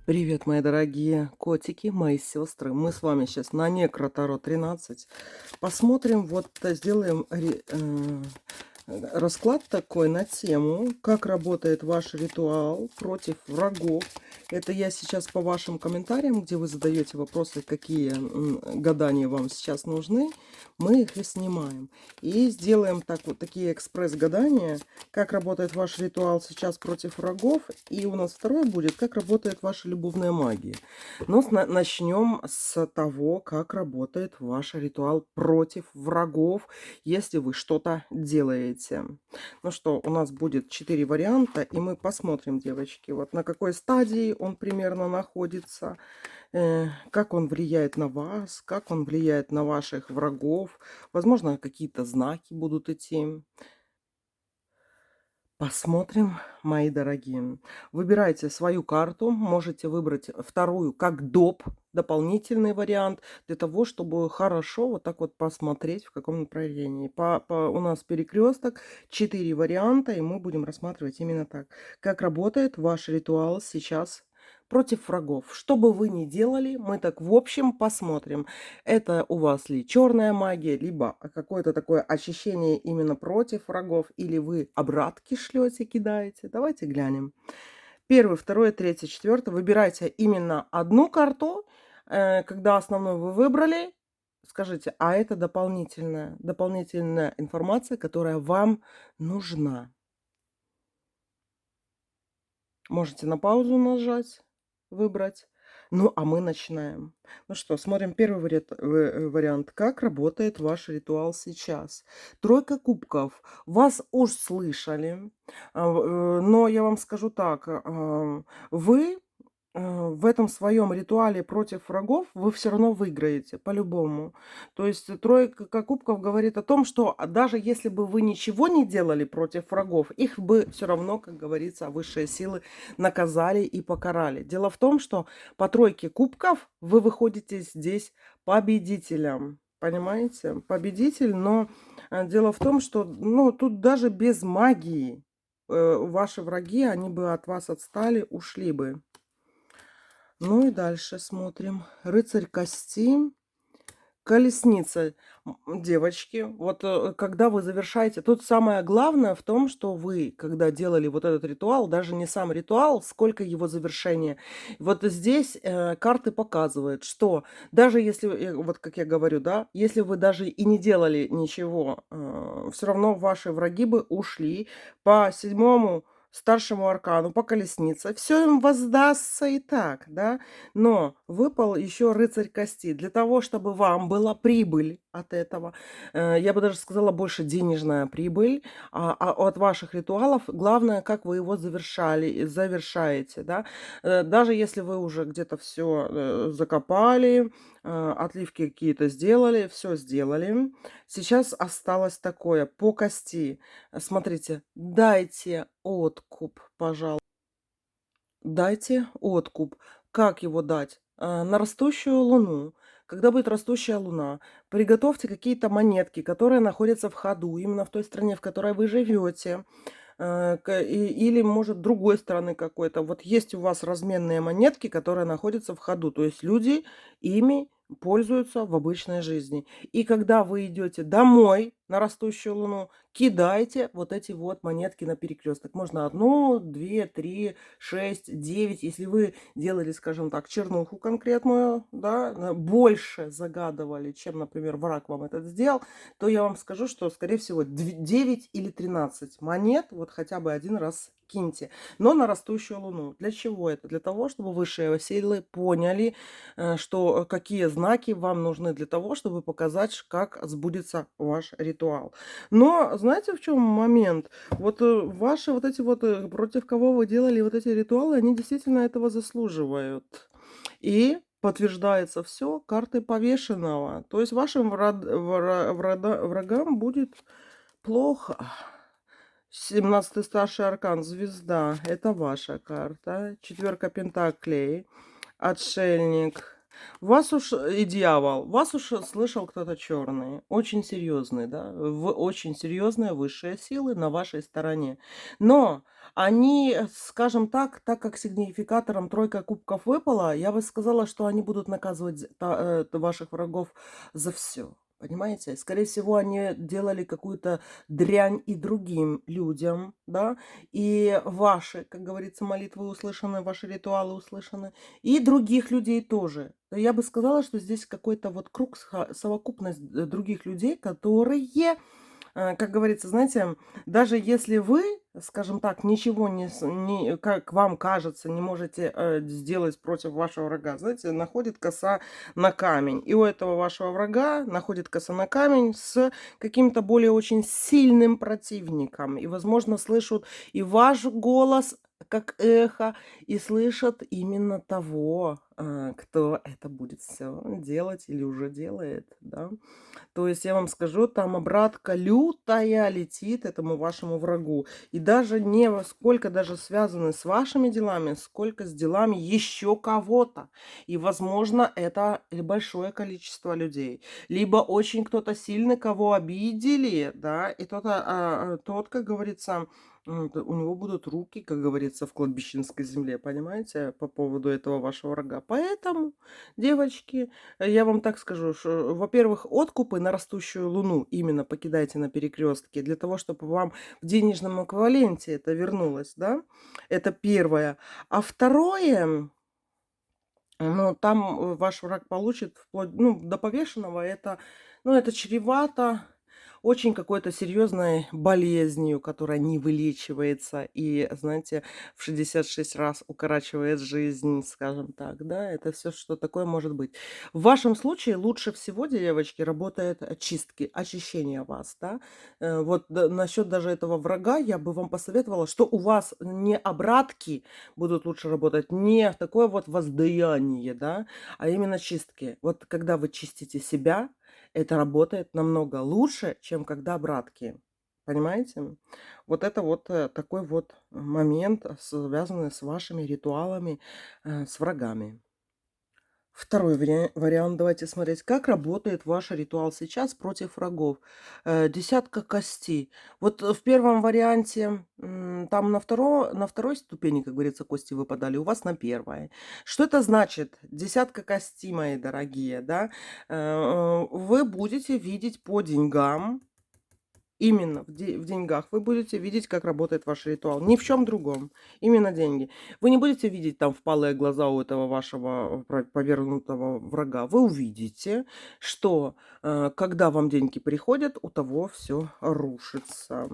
Привет, мои дорогие котики, мои сестры. Мы с вами сейчас на Некро Таро 13. Посмотрим, сделаем расклад такой на тему, как работает ваш ритуал против врагов. Это я сейчас по вашим комментариям, где вы задаете вопросы, какие гадания вам сейчас нужны, мы их и снимаем. И сделаем такие экспресс-гадания, как работает ваш ритуал сейчас против врагов. И у нас второе будет, как работает ваша любовная магия. Но начнем с того, как работает ваш ритуал против врагов, если вы что-то делаете. Ну что, у нас будет 4 варианта, и мы посмотрим, девочки, вот на какой стадии он примерно находится, как он влияет на вас, как он влияет на ваших врагов. Возможно, какие-то знаки будут идти. Посмотрим, мои дорогие. Выбирайте свою карту. Можете выбрать вторую как доп, дополнительный вариант, для того, чтобы хорошо вот так вот посмотреть, в каком направлении. У нас перекресток, 4 варианта, и мы будем рассматривать именно так. Как работает ваш ритуал сейчас против врагов. Что бы вы ни делали, мы так в общем посмотрим. Это у вас ли черная магия, либо какое-то такое очищение именно против врагов, или вы обратки шлете, кидаете. Давайте глянем. Первый, второй, третий, четвертый. Выбирайте именно одну карту. Когда основную вы выбрали, скажите, а это дополнительная информация, которая вам нужна. Можете на паузу нажать, выбрать. Ну, а мы начинаем. Ну что, смотрим первый вариант. Как работает ваш ритуал сейчас? Тройка кубков. Вас уж слышали. Но я вам скажу так. Вы в этом своем ритуале против врагов вы все равно выиграете, по-любому. То есть тройка кубков говорит о том, что даже если бы вы ничего не делали против врагов, их бы все равно, как говорится, высшие силы наказали и покарали. Дело в том, что по тройке кубков вы выходите здесь победителем. Понимаете? Победитель, но дело в том, что ну, тут даже без магии ваши враги, они бы от вас отстали, ушли бы. Ну и дальше смотрим. Рыцарь кости, колесница. Девочки, когда вы завершаете, тут самое главное в том, что вы, когда делали вот этот ритуал, даже не сам ритуал, сколько его завершения. Вот здесь карты показывают, что даже если, вот как я говорю, да, если вы даже и не делали ничего, все равно ваши враги бы ушли по седьмому старшему аркану, по колеснице. Все им воздастся и так, да. Но выпал еще рыцарь кости. Для того, чтобы вам была прибыль от этого, я бы даже сказала, больше денежная прибыль от ваших ритуалов. Главное, как вы его завершаете, да. Даже если вы уже где-то все закопали, отливки какие-то сделали, все сделали. Сейчас осталось такое, по кости. Смотрите, дайте откуп, пожалуйста. Дайте откуп. Как его дать? На растущую луну. Когда будет растущая луна, приготовьте какие-то монетки, которые находятся в ходу, именно в той стране, в которой вы живете. Или, может, другой страны какой-то. Вот есть у вас разменные монетки, которые находятся в ходу. То есть люди ими пользуются в обычной жизни. И когда вы идете домой на растущую луну, кидайте вот эти вот монетки на перекресток. Можно одну, две, три, 6, 9. Если вы делали, скажем так, чернуху конкретную, да, больше загадывали, чем, например, враг вам это сделал, то я вам скажу, что, скорее всего, 9 или 13 монет вот хотя бы один раз киньте. Но на растущую луну. Для чего это? Для того, чтобы высшие силы поняли, что какие знаки вам нужны для того, чтобы показать, как сбудется ваш ритуал. Но знаете, в чем момент? Ваши вот эти против кого вы делали вот эти ритуалы, они действительно этого заслуживают. И подтверждается все картой повешенного. То есть вашим врагам будет плохо. 17-й старший аркан, звезда, это ваша карта. Четверка пентаклей, отшельник. Вас уж и дьявол, вас уж слышал кто-то черный, очень серьезный, да, очень серьезные высшие силы на вашей стороне. Но они, скажем так как сигнификатором тройка кубков выпала, я бы сказала, что они будут наказывать ваших врагов за все. Понимаете? Скорее всего, они делали какую-то дрянь и другим людям, да, и ваши, как говорится, молитвы услышаны, ваши ритуалы услышаны. И других людей тоже. Я бы сказала, что здесь какой-то вот круг, совокупность других людей, которые, как говорится, знаете, даже если вы, скажем так, ничего как вам кажется, не можете сделать против вашего врага, знаете, находит коса на камень. И у этого вашего врага находит коса на камень с каким-то более очень сильным противником. И, возможно, слышат и ваш голос, как эхо, и слышат именно того, кто это будет все делать или уже делает, да. То есть я вам скажу, там обратка лютая летит этому вашему врагу. И даже не во сколько даже связаны с вашими делами, сколько с делами еще кого-то. И, возможно, это большое количество людей. Либо очень кто-то сильный, кого обидели, да, и тот, как говорится, у него будут руки, как говорится, в кладбищенской земле, понимаете, по поводу этого вашего врага. Поэтому, девочки, я вам так скажу, что, во-первых, откупы на растущую луну именно покидайте на перекрестке для того, чтобы вам в денежном эквиваленте это вернулось, да. Это первое. А второе, ну, там ваш враг получит вплоть, ну, до повешенного. Это, ну, это чревато очень какой-то серьезной болезнью, которая не вылечивается и, знаете, в 66 раз укорачивает жизнь, скажем так, да, это все, что такое может быть. В вашем случае лучше всего, девочки, работает чистки, очищение вас, да. Вот насчет даже этого врага я бы вам посоветовала, что у вас не обратки будут лучше работать, не такое вот воздаяние, да, а именно чистки. Вот когда вы чистите себя, это работает намного лучше, чем когда обратки. Понимаете? Вот это вот такой вот момент, связанный с вашими ритуалами, с врагами. Второй вариант. Давайте смотреть, как работает ваш ритуал сейчас против врагов. Десятка костей. Вот в первом варианте, там на второй ступени, как говорится, кости выпадали, у вас на первой. Что это значит? Десятка костей, мои дорогие, да? Вы будете видеть по деньгам. Именно в деньгах вы будете видеть, как работает ваш ритуал. Ни в чем другом. Именно деньги. Вы не будете видеть там впалые глаза у этого вашего повергнутого врага. Вы увидите, что когда вам деньги приходят, у того все рушится.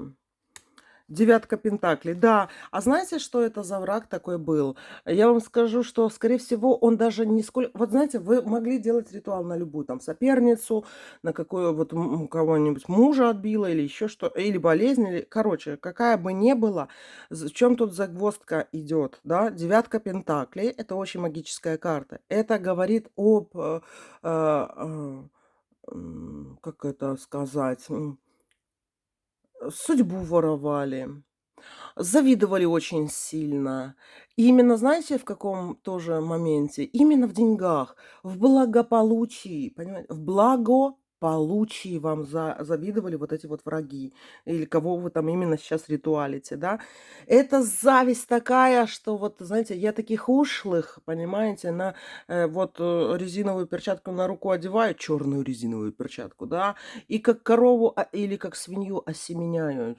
Девятка пентаклей, да. А знаете, что это за враг такой был? Я вам скажу, что, скорее всего, он даже не сколько... Вот знаете, вы могли делать ритуал на любую там соперницу, на какую вот кого-нибудь мужа отбила или еще что, или болезнь, или... Короче, какая бы ни была, в чем тут загвоздка идет, да? Девятка пентаклей– это очень магическая карта. Это говорит об... как это сказать? Судьбу воровали. Завидовали очень сильно. И именно знаете, в каком тоже моменте? Именно в деньгах, в благополучии, понимаете? В благополучии вам завидовали вот эти вот враги. Или кого вы там именно сейчас ритуалите, да? Это зависть такая, что вот, знаете, я таких ушлых, понимаете, на резиновую перчатку на руку одеваю, черную резиновую перчатку, да, и как корову или как свинью осеменяю,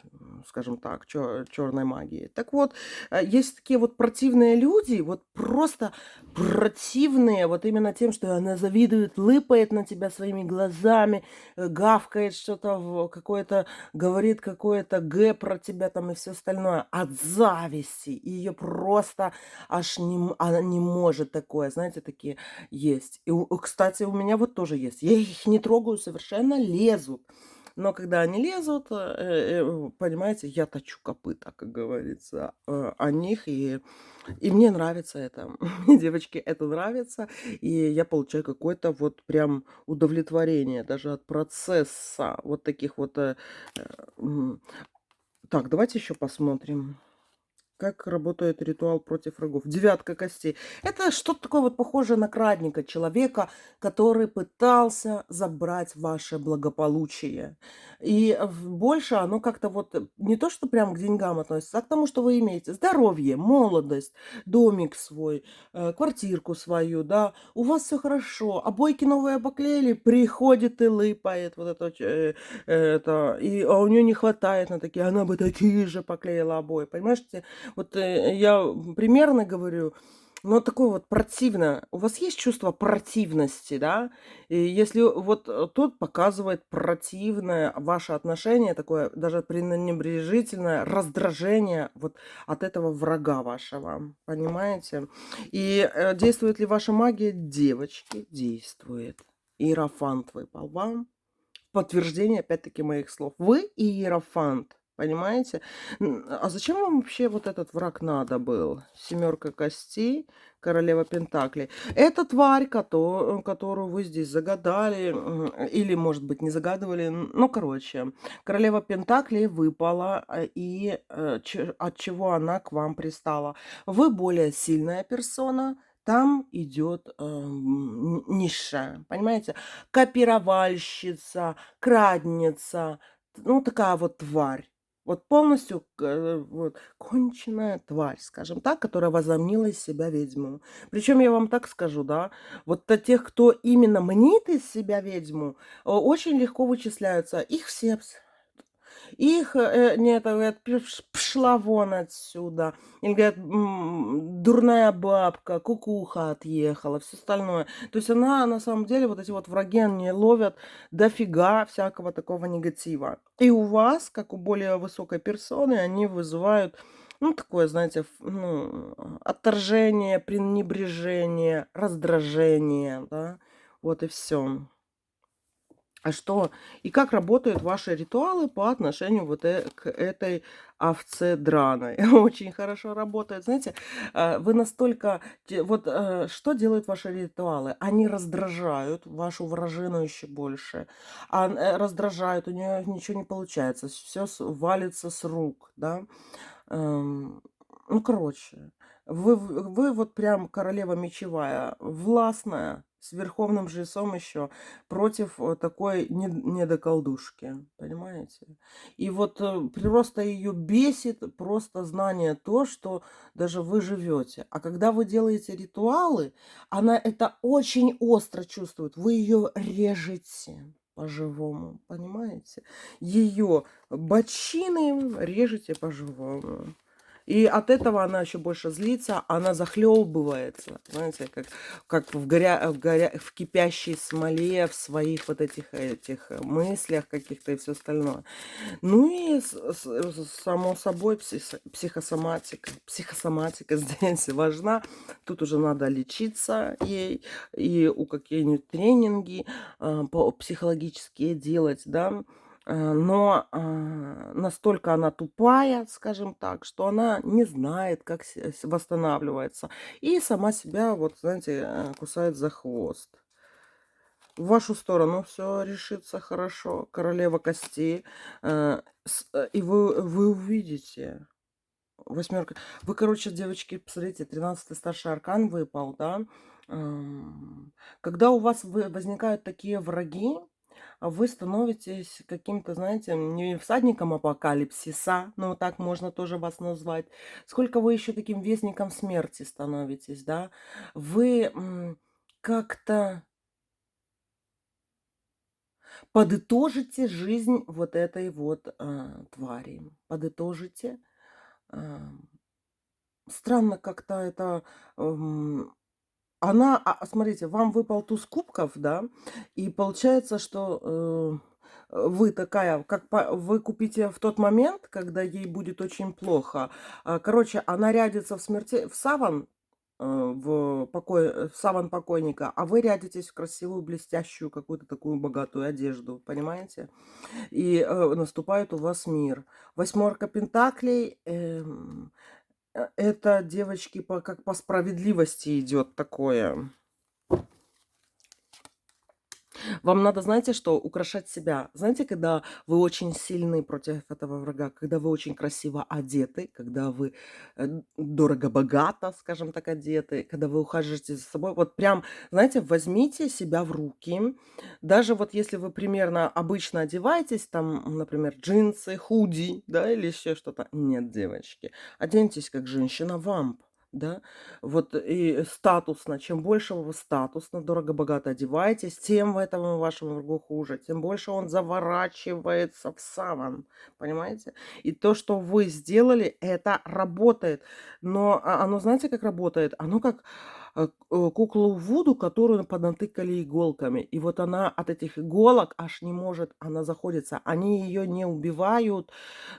скажем так, черной магией. Так вот, есть такие вот противные люди, вот просто противные, вот именно тем, что она завидует, лыпает на тебя своими глазами, гавкает что-то, какое-то, говорит какое-то г про тебя там и все остальное от зависти. И ее просто аж она не может такое, знаете, такие есть. И, кстати, у меня вот тоже есть. Я их не трогаю совершенно, лезут. Но когда они лезут, понимаете, я точу копыта, как говорится, о них, и мне нравится это. Мне, девочки, это нравится, и я получаю какое-то вот прям удовлетворение даже от процесса вот таких вот. Так, давайте еще посмотрим. Как работает ритуал против врагов? Девятка костей. Это что-то такое вот похожее на крадника, человека, который пытался забрать ваше благополучие. И больше оно как-то вот не то, что прям к деньгам относится, а к тому, что вы имеете. Здоровье, молодость, домик свой, квартирку свою, да. У вас все хорошо, обойки новые поклеили, приходит и лыпает вот это, у нее не хватает на такие, она бы такие же поклеила обои, понимаешь? Вот я примерно говорю, но такое вот противно. У вас есть чувство противности, да? И если вот тот показывает противное ваше отношение, такое даже пренебрежительное раздражение вот от этого врага вашего, понимаете? И действует ли ваша магия, девочки? Действует. Иерофант выпал вам. Подтверждение, опять-таки, моих слов. Вы иерофант, понимаете? А зачем вам вообще вот этот враг надо был? Семерка костей, королева пентаклей. Это тварь, которую вы здесь загадали, или, может быть, не загадывали. Ну, короче, королева пентаклей выпала, от чего она к вам пристала. Вы более сильная персона, там идет низшая, понимаете? Копировальщица, крадница, ну, такая вот тварь. Вот полностью вот, конченая тварь, скажем так, которая возомнила из себя ведьму. Причем я вам так скажу, да, вот от тех, кто именно мнит из себя ведьму, очень легко вычисляются. Их все их, нет, говорят, пшла вон отсюда. Или говорят, дурная бабка, кукуха отъехала, все остальное. То есть она, на самом деле, вот эти вот враги, они ловят дофига всякого такого негатива. И у вас, как у более высокой персоны, они вызывают, ну, такое, знаете, отторжение, пренебрежение, раздражение, да, вот и все. А что и как работают ваши ритуалы по отношению вот, к этой овце драной? Очень хорошо работают. Знаете, вы настолько вот, что делают ваши ритуалы? Они раздражают вашу вражину еще больше. Раздражают, у нее ничего не получается, все валится с рук, да. Эм, ну, короче, вы вот прям королева мечевая, властная, с верховным жрецом еще, против такой недоколдушки, понимаете? И вот просто ее бесит просто знание то, что даже вы живете. А когда вы делаете ритуалы, она это очень остро чувствует. Вы ее режете по-живому, понимаете? Ее бочины режете по-живому. И от этого она еще больше злится, она захлебывается, знаете, как в кипящей смоле, в своих вот этих мыслях каких-то и все остальное. Ну и, само собой, психосоматика. Психосоматика здесь важна. Тут уже надо лечиться ей, и у какие-нибудь тренинги психологические делать, да. Но настолько она тупая, скажем так, что она не знает, как восстанавливается. И сама себя, вот, знаете, кусает за хвост. В вашу сторону все решится хорошо. Королева костей. И вы увидите. Восьмерка. Вы, короче, девочки, посмотрите, 13-й старший аркан выпал, да. Когда у вас возникают такие враги, вы становитесь каким-то, знаете, не всадником апокалипсиса, ну, так можно тоже вас назвать, сколько вы еще таким вестником смерти становитесь, да. Вы как-то подытожите жизнь вот этой вот твари. Подытожите. А, Странно как-то это. Смотрите, вам выпал туз кубков, да, и получается, что вы такая, вы купите в тот момент, когда ей будет очень плохо. Короче, она рядится в саван, в саван покойника, а вы рядитесь в красивую, блестящую, какую-то такую богатую одежду, понимаете? И наступает у вас мир. Восьмерка пентаклей, это, девочки, как по справедливости идет такое. Вам надо, знаете что, украшать себя. Знаете, когда вы очень сильны против этого врага, когда вы очень красиво одеты, когда вы дорого-богато, скажем так, одеты, когда вы ухаживаете за собой, вот прям, знаете, возьмите себя в руки. Даже вот если вы примерно обычно одеваетесь, там, например, джинсы, худи, да, или еще что-то. Нет, девочки, оденьтесь как женщина-вамп. Да, вот и статусно. Чем больше вы статусно, дорого-богато одеваетесь, тем этому вашему врагу хуже. Тем больше он заворачивается в саван. Понимаете? И то, что вы сделали, это работает. Но оно, знаете, как работает? Оно как куклу Вуду, которую понатыкали иголками. И вот она от этих иголок аж не может, она заходится. Они ее не убивают,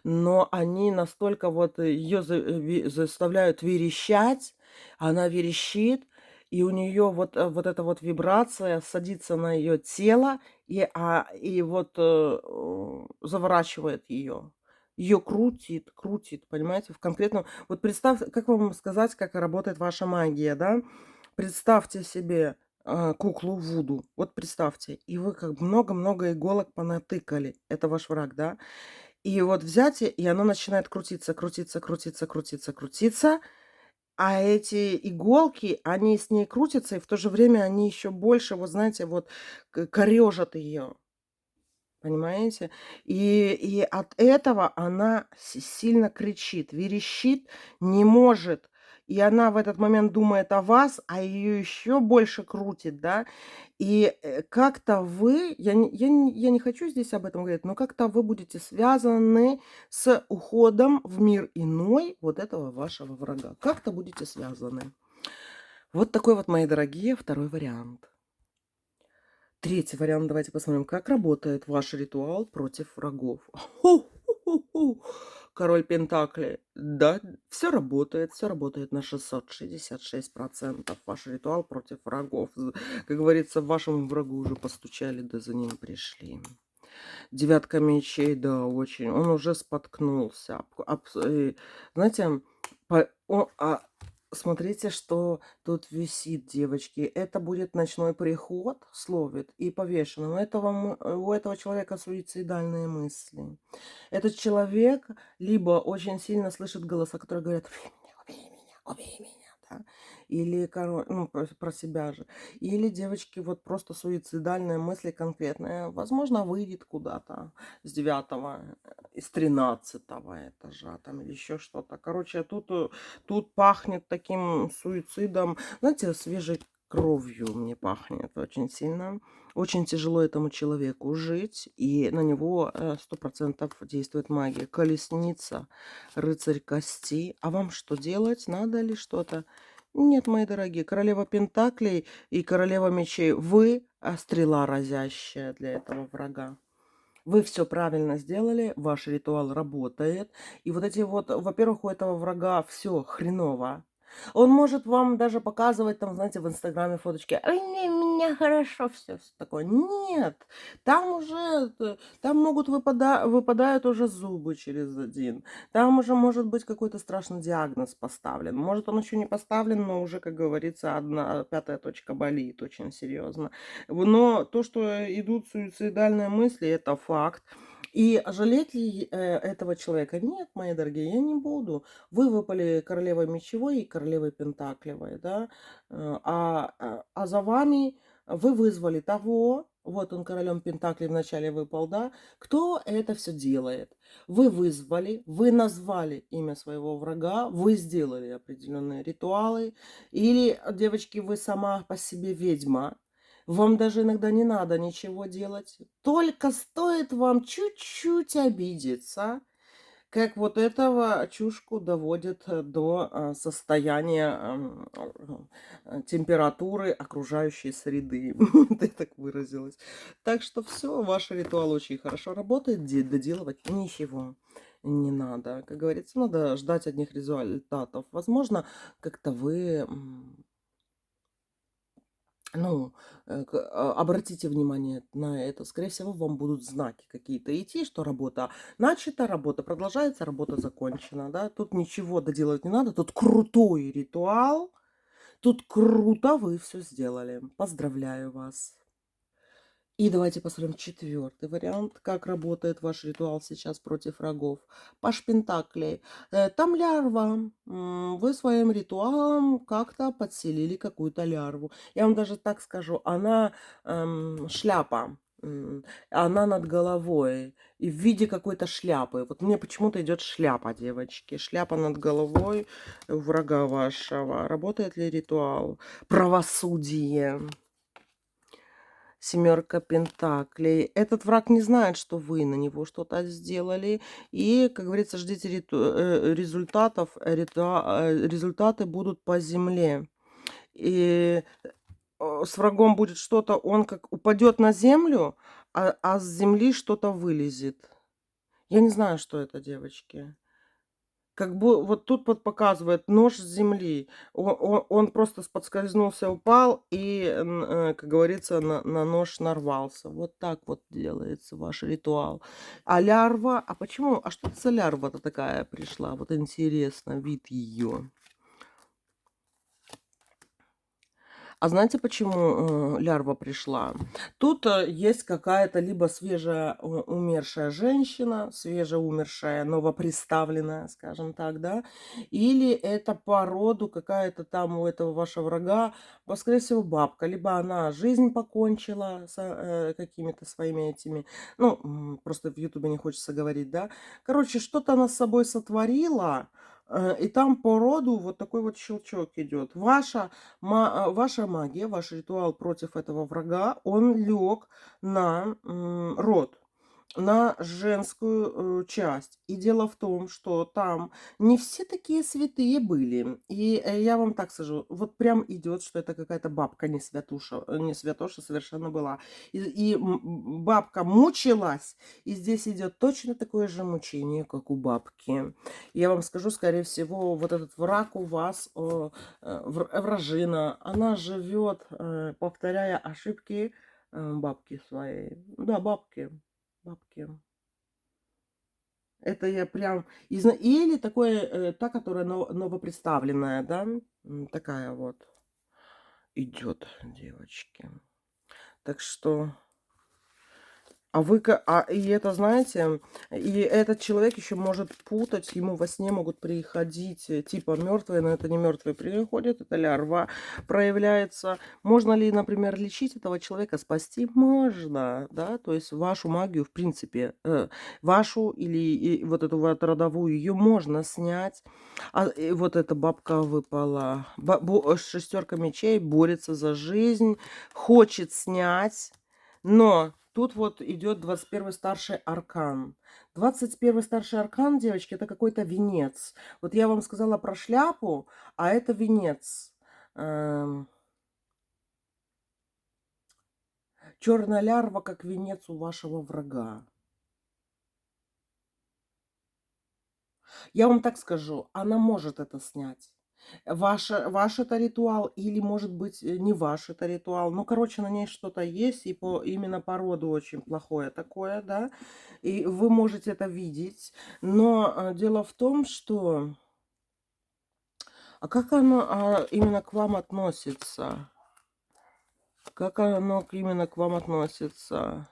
но они настолько вот ее заставляют верещать, она верещит, и у нее вот эта вот вибрация садится на ее тело и вот заворачивает ее. Ее крутит, крутит, понимаете, в конкретном... Вот представьте, как вам сказать, как работает ваша магия, да? Представьте себе куклу Вуду, вот представьте, и вы как много-много иголок понатыкали. Это ваш враг, да? И вот взять, и оно начинает крутиться, крутиться, крутиться, крутиться, крутиться. А эти иголки, они с ней крутятся, и в то же время они еще больше, вот знаете, вот корежат ее. Понимаете? И от этого она сильно кричит, верещит, не может. И она в этот момент думает о вас, а ее еще больше крутит, да. И как-то вы, я не хочу здесь об этом говорить, но как-то вы будете связаны с уходом в мир иной вот этого вашего врага. Как-то будете связаны. Вот такой вот, мои дорогие, второй вариант. Третий вариант, давайте посмотрим, как работает ваш ритуал против врагов. Ху-ху-ху-ху. Король Пентаклей. Да, все работает на 666%. Ваш ритуал против врагов. Как говорится, вашему врагу уже постучали, да за ним пришли. Девятка мечей, да, очень. Он уже споткнулся. Знаете, смотрите, что тут висит, девочки. Это будет ночной приход, словит, и повешенный. У этого человека суицидальные мысли. Этот человек либо очень сильно слышит голоса, которые говорят: убей меня, убей меня, да? Или, ну, про себя же. Или, девочки, вот просто суицидальные мысли конкретные. Возможно, выйдет куда-то с 9-го, с 13-го этажа, там, или еще что-то. Короче, тут пахнет таким суицидом, знаете, свежей кровью мне пахнет очень сильно. Очень тяжело этому человеку жить, и на него 100% действует магия. Колесница, рыцарь кости. А вам что делать? Надо ли что-то? Нет, мои дорогие, королева пентаклей и королева мечей. Вы стрела разящая для этого врага. Вы все правильно сделали, ваш ритуал работает. И вот эти вот, во-первых, у этого врага все хреново. Он может вам даже показывать там, знаете, в инстаграме фоточки: «Ой, у меня хорошо все такое». Нет, там уже, там могут выпадают уже зубы через один. Там уже может быть какой-то страшный диагноз поставлен. Может, он еще не поставлен, но уже, как говорится, одна пятая точка болит очень серьезно. Но то, что идут суицидальные мысли, это факт. И жалеть ли этого человека? Нет, мои дорогие, я не буду. Вы выпали королевой мечевой и королевой пентаклевой, да, а за вами вы вызвали того, вот он королем пентаклей вначале выпал, да, кто это все делает. Вы вызвали, вы назвали имя своего врага, вы сделали определенные ритуалы, или, девочки, вы сама по себе ведьма, вам даже иногда не надо ничего делать. Только стоит вам чуть-чуть обидеться, как вот этого чушку доводит до состояния температуры окружающей среды. Вот я так выразилась. Так что все, ваш ритуал очень хорошо работает, доделывать ничего не надо. Как говорится, надо ждать одних результатов. Возможно, как-то вы ну, обратите внимание на это. Скорее всего, вам будут знаки какие-то идти, что работа начата, работа продолжается, работа закончена, да. Тут ничего доделать не надо, тут крутой ритуал, тут круто вы все сделали. Поздравляю вас. И давайте посмотрим четвертый вариант, как работает ваш ритуал сейчас против врагов. Паш Пентаклей. Там лярва. Вы своим ритуалом как-то подселили какую-то лярву. Я вам даже так скажу, она шляпа. Она над головой. И в виде какой-то шляпы. Вот мне почему-то идет шляпа, девочки. Шляпа над головой врага вашего. Работает ли ритуал? Правосудие. Семерка пентаклей. Этот враг не знает, что вы на него что-то сделали. И, как говорится, ждите результатов. Результаты будут по земле. И с врагом будет что-то, он как упадет на землю, а с земли что-то вылезет. Я не знаю, что это, девочки. Как бы вот тут вот показывает нож с земли. Он просто подскользнулся, упал и, как говорится, на нож нарвался. Вот так вот делается ваш ритуал. А лярва, а почему, а что это за лярва-то такая пришла? Вот интересно, вид ее. А знаете, почему лярва пришла? Тут есть какая-то либо свежая умершая женщина, свежеумершая, новоприставленная, скажем так, да, или это по роду какая-то там у этого вашего врага, скорее всего, бабка, либо она жизнь покончила с какими-то своими этими, ну, просто в Ютубе не хочется говорить, да. Короче, что-то она с собой сотворила, и там по роду вот такой вот щелчок идет. Ваша магия, ваш ритуал против этого врага, он лег на род, на женскую часть. И дело в том, что там не все такие святые были. И я вам так скажу, вот прям идет, что это какая-то бабка не святуша, не святоша совершенно была. И бабка мучилась, и здесь идет точно такое же мучение, как у бабки. Я вам скажу, скорее всего, вот этот враг у вас, вражина, она живет, повторяя ошибки бабки своей. Да, бабки. Это я прям... Или такое, та, которая новоприставленная, да, такая вот идет, девочки. Так что... И это, знаете, и этот человек еще может путать, ему во сне могут приходить типа мертвые, но это не мертвые приходят, это лярва проявляется. Можно ли, например, лечить этого человека, спасти? Можно, да, то есть вашу магию, в принципе, вашу или вот эту вот родовую, ее можно снять. И вот эта бабка выпала. Шестерка мечей борется за жизнь, хочет снять, но тут вот идет 21 старший аркан. 21 старший аркан, девочки, это какой-то венец. Вот я вам сказала про шляпу, а это венец. Черная лярва, как венец у вашего врага. Я вам так скажу, она может это снять. Ваш это ритуал или, может быть, не ваш это ритуал. Ну, короче, на ней что-то есть, и именно по роду очень плохое такое, да. И вы можете это видеть. Но дело в том, что... А как оно именно к вам относится? Как оно именно к вам относится?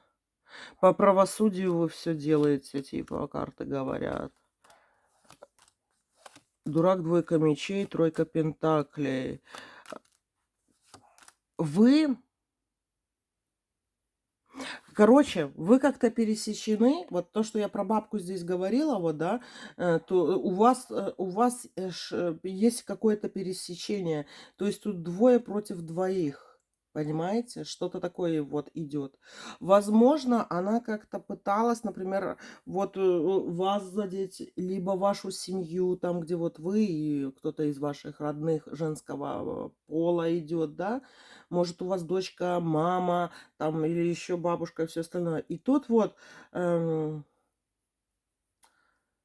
По правосудию вы все делаете, типа, карты говорят. Дурак, двойка мечей, тройка пентаклей. Вы, короче, вы как-то пересечены. Вот то, что я про бабку здесь говорила, вот, да, то у вас есть какое-то пересечение. То есть тут двое против двоих. Понимаете? Что-то такое вот идет. Возможно, она как-то пыталась, например, вот вас задеть, либо вашу семью, там, где вот вы и кто-то из ваших родных женского пола идет, да. Может, у вас дочка, мама, там, или еще бабушка и все остальное. И тут вот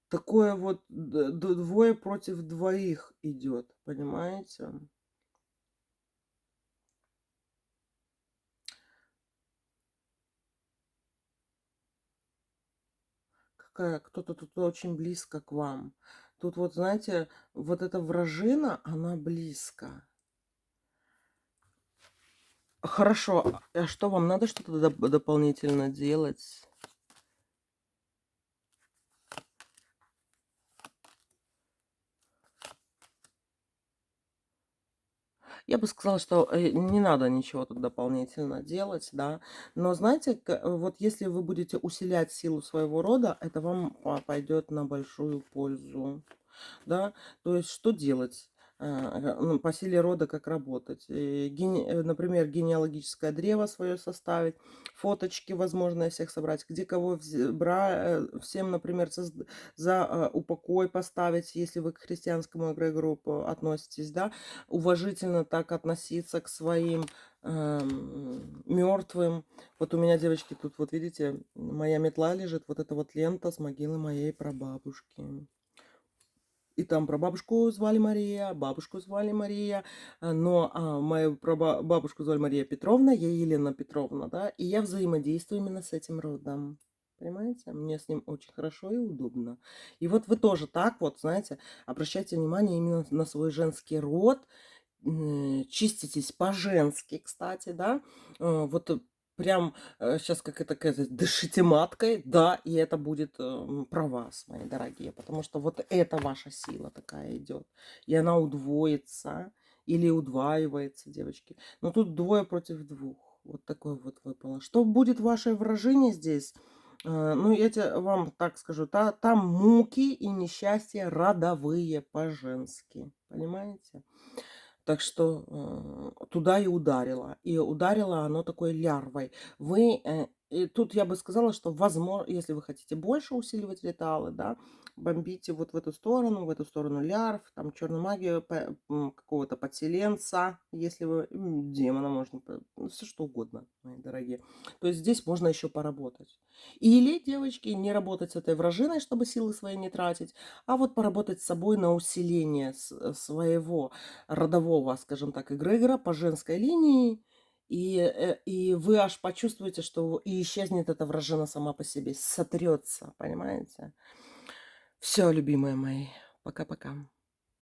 такое вот двое против двоих идет, понимаете? Кто-то тут очень близко к вам. Тут вот, знаете, вот эта вражина, она близко. Хорошо, а что вам надо что-то дополнительно делать? Я бы сказала, что, не надо ничего тут дополнительно делать, да. Но знаете, вот если вы будете усилять силу своего рода, это вам пойдет на большую пользу. Да, то есть что делать? Ну, по силе рода как работать? Например, генеалогическое древо свое составить, фоточки, возможно, всех собрать, где кого всем, например, за упокой поставить, если вы к христианскому эгрегору относитесь, да, уважительно так относиться к своим мертвым. Вот у меня, девочки, тут вот видите, моя метла лежит, вот эта вот лента с могилы моей прабабушки. И там прабабушку звали Мария, бабушку звали Мария, но мою бабушку звали Мария Петровна, я Елена Петровна, да, и я взаимодействую именно с этим родом. Понимаете? Мне с ним очень хорошо и удобно. И вот вы тоже так вот, знаете, обращайте внимание именно на свой женский род, чиститесь по-женски, кстати, да. Вот прям сейчас как это сказать, дышите маткой, да, и это будет про вас, мои дорогие, потому что вот это ваша сила такая идет, и она удвоится или удваивается, девочки. Но тут двое против двух. Вот такое вот выпало. Что будет ваше выражение здесь? Ну, я вам так скажу, там муки и несчастья родовые по-женски. Понимаете? Так что, туда и ударило. И ударило оно такой лярвой. И тут я бы сказала, что возможно, если вы хотите больше усиливать ритуалы, да, бомбите вот в эту сторону лярв, там черную магию, какого-то подселенца, если вы демона можно, все что угодно, мои дорогие. То есть здесь можно еще поработать. Или, девочки, не работать с этой вражиной, чтобы силы свои не тратить, а вот поработать с собой на усиление своего родового, скажем так, эгрегора по женской линии, и вы аж почувствуете, что и исчезнет эта вражина сама по себе, сотрется, понимаете? Все, любимые мои, пока-пока.